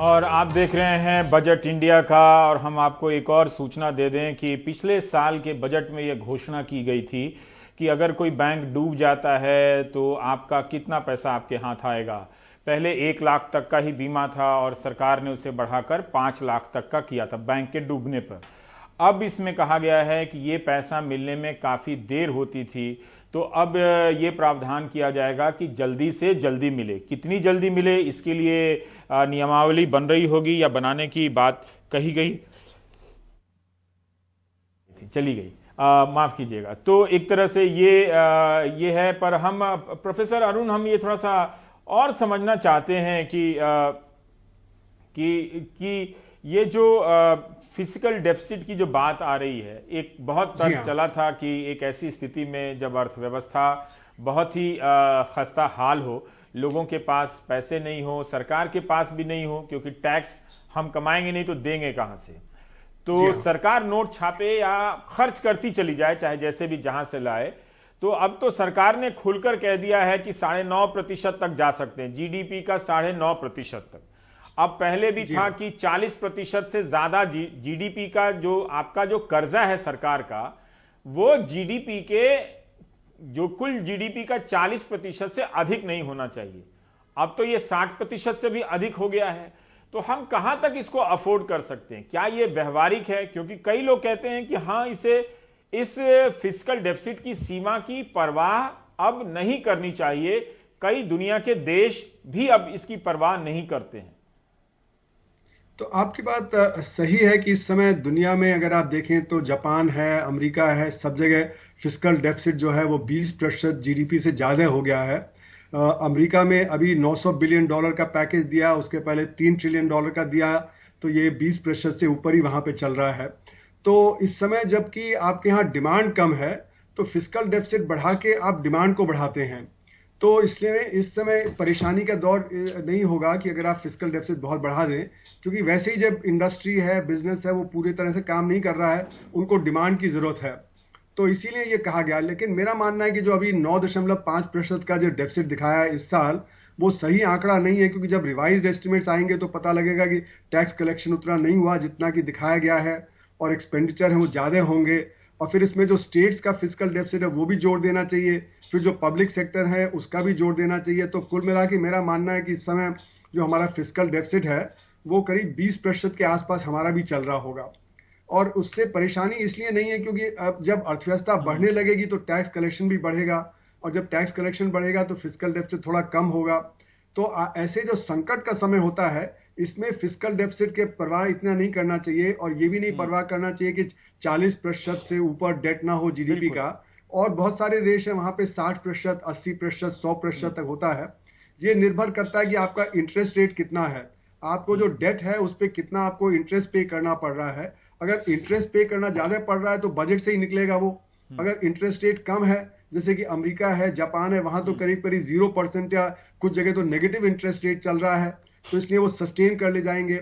और आप देख रहे हैं बजट इंडिया का। और हम आपको एक और सूचना दे दें कि पिछले साल के बजट में यह घोषणा की गई थी कि अगर कोई बैंक डूब जाता है तो आपका कितना पैसा आपके हाथ आएगा। पहले 1 लाख तक का ही बीमा था और सरकार ने उसे बढ़ाकर 5 लाख तक का किया था बैंक के डूबने पर। अब इसमें कहा गया है कि ये पैसा मिलने में काफ़ी देर होती थी, तो अब ये प्रावधान किया जाएगा कि जल्दी से जल्दी मिले। कितनी जल्दी मिले इसके लिए नियमावली बन रही होगी या बनाने की बात कही गई थी, चली गई, माफ कीजिएगा। तो एक तरह से ये है। पर हम प्रोफेसर अरुण, हम ये थोड़ा सा और समझना चाहते हैं कि ये जो फिजिकल डेफिसिट की जो बात आ रही है, एक बहुत तर्क चला था कि एक ऐसी स्थिति में जब अर्थव्यवस्था बहुत ही खस्ता हाल हो, लोगों के पास पैसे नहीं हो, सरकार के पास भी नहीं हो, क्योंकि टैक्स हम कमाएंगे नहीं तो देंगे कहां से, तो सरकार नोट छापे या खर्च करती चली जाए, चाहे जैसे भी जहां से लाए। तो अब तो सरकार ने खुलकर कह दिया है कि 9.5% तक जा सकते हैं, जीडीपी का 9.5% तक। अब पहले भी था कि 40% से ज्यादा जीडीपी का जो आपका जो कर्जा है सरकार का, वो जीडीपी के जो कुल जीडीपी का 40% से अधिक नहीं होना चाहिए। अब तो ये 60% से भी अधिक हो गया है। तो हम कहां तक इसको अफोर्ड कर सकते हैं? क्या ये व्यवहारिक है? क्योंकि कई लोग कहते हैं कि हाँ, इस फिस्कल डेफिसिट की सीमा की परवाह अब नहीं करनी चाहिए। कई दुनिया के देश भी अब इसकी परवाह नहीं करते हैं। तो आपकी बात सही है कि इस समय दुनिया में अगर आप देखें तो जापान है, अमेरिका है, सब जगह फिस्कल डेफिसिट जो है वो 20% जीडीपी से ज्यादा हो गया है। अमेरिका में अभी $900 बिलियन का पैकेज दिया, उसके पहले $3 ट्रिलियन का दिया, तो ये 20% से ऊपर ही वहां पे चल रहा है। तो इस समय जबकि आपके यहाँ डिमांड कम है, तो फिस्कल डेफिसिट बढ़ा के आप डिमांड को बढ़ाते हैं। तो इसलिए इस समय परेशानी का दौर नहीं होगा कि अगर आप फिस्कल डेफिसिट बहुत बढ़ा दें, क्योंकि वैसे ही जब इंडस्ट्री है, बिजनेस है, वो पूरी तरह से काम नहीं कर रहा है, उनको डिमांड की जरूरत है, तो इसीलिए ये कहा गया। लेकिन मेरा मानना है कि जो अभी 9.5% का जो डेफिसिट दिखाया है इस साल, वो सही आंकड़ा नहीं है, क्योंकि जब रिवाइज्ड एस्टिमेट्स आएंगे तो पता लगेगा कि टैक्स कलेक्शन उतना नहीं हुआ जितना कि दिखाया गया है, और एक्सपेंडिचर है वो ज्यादा होंगे। और फिर इसमें जो स्टेट्स का फिस्कल डेफिसिट है वो भी जोड़ देना चाहिए, फिर जो पब्लिक सेक्टर है उसका भी जोड़ देना चाहिए। तो कुल मिला के मेरा मानना है कि इस समय जो हमारा फिस्कल डेफिसिट है वो करीब 20% के आसपास हमारा भी चल रहा होगा। और उससे परेशानी इसलिए नहीं है क्योंकि अब जब अर्थव्यवस्था बढ़ने लगेगी तो टैक्स कलेक्शन भी बढ़ेगा, और जब टैक्स कलेक्शन बढ़ेगा तो फिस्कल डेफिसिट थोड़ा कम होगा। तो ऐसे जो संकट का समय होता है, इसमें फिस्कल डेफिसिट के परवाह इतना नहीं करना चाहिए, और ये भी नहीं परवाह करना चाहिए कि 40% से ऊपर डेट ना हो जीडीपी का। और बहुत सारे देश है वहां पे 60%, 80%, 100% तक होता है। ये निर्भर करता है कि आपका इंटरेस्ट रेट कितना है, आपको जो डेट है उस पर कितना आपको इंटरेस्ट पे करना पड़ रहा है। अगर इंटरेस्ट पे करना ज्यादा पड़ रहा है तो बजट से ही निकलेगा वो। अगर इंटरेस्ट रेट कम है, जैसे कि अमेरिका है, जापान है, वहां तो करीब करीब 0% या कुछ जगह तो नेगेटिव इंटरेस्ट रेट चल रहा है, तो इसलिए वो सस्टेन कर ले जाएंगे।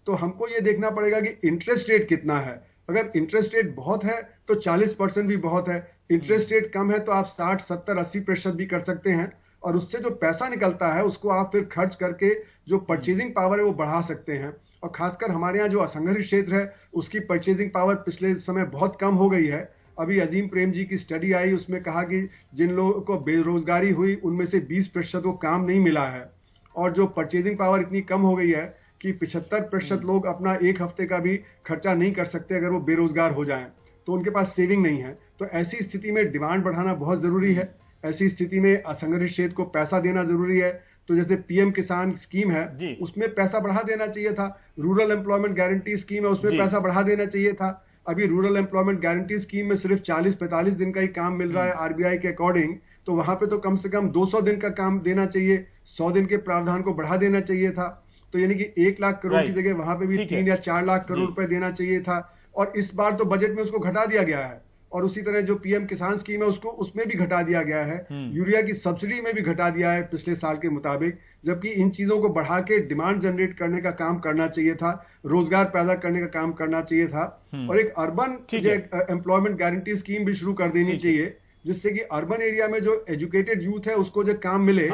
तो हमको ये देखना पड़ेगा कि इंटरेस्ट रेट कितना है। अगर इंटरेस्ट रेट बहुत है तो 40% भी बहुत है, इंटरेस्ट रेट कम है तो आप 60, 70, 80% भी कर सकते हैं, और उससे जो पैसा निकलता है उसको आप फिर खर्च करके जो परचेजिंग पावर है वो बढ़ा सकते हैं। और खासकर हमारे यहाँ जो असंगठित क्षेत्र है उसकी परचेजिंग पावर पिछले समय बहुत कम हो गई है। अभी अजीम प्रेम जी की स्टडी आई, उसमें कहा कि जिन लोगों को बेरोजगारी हुई उनमें से 20% को काम नहीं मिला है, और जो परचेजिंग पावर इतनी कम हो गई है कि 75% लोग अपना एक हफ्ते का भी खर्चा नहीं कर सकते अगर वो बेरोजगार हो जाएं, तो उनके पास सेविंग नहीं है। तो ऐसी स्थिति में डिमांड बढ़ाना बहुत जरूरी है। ऐसी स्थिति में असंगठित क्षेत्र को पैसा देना जरूरी है। तो जैसे पीएम किसान स्कीम है उसमें पैसा बढ़ा देना चाहिए था, रूरल एम्प्लॉयमेंट गारंटी स्कीम है उसमें पैसा बढ़ा देना चाहिए था। अभी रूरल एम्प्लॉयमेंट गारंटी स्कीम में सिर्फ 40-45 दिन का ही काम मिल रहा है आरबीआई के अकॉर्डिंग, तो वहां पे तो कम से कम 200 दिन का काम देना चाहिए, 100 दिन के प्रावधान को बढ़ा देना चाहिए था। तो यानी कि 1 लाख करोड़ की जगह वहां पे भी 3 या 4 लाख करोड़ रुपए देना चाहिए था, और इस बार तो बजट में उसको घटा दिया गया है। और उसी तरह जो पीएम किसान स्कीम है उसको उसमें भी घटा दिया गया है, यूरिया की सब्सिडी में भी घटा दिया है पिछले साल के मुताबिक। जबकि इन चीजों को बढ़ा के डिमांड जनरेट करने का काम करना चाहिए था, रोजगार पैदा करने का काम करना चाहिए था, और एक अर्बन एम्प्लॉयमेंट गारंटी स्कीम भी शुरू कर देनी चाहिए, जिससे कि अर्बन एरिया में जो एजुकेटेड यूथ है उसको जो काम मिले।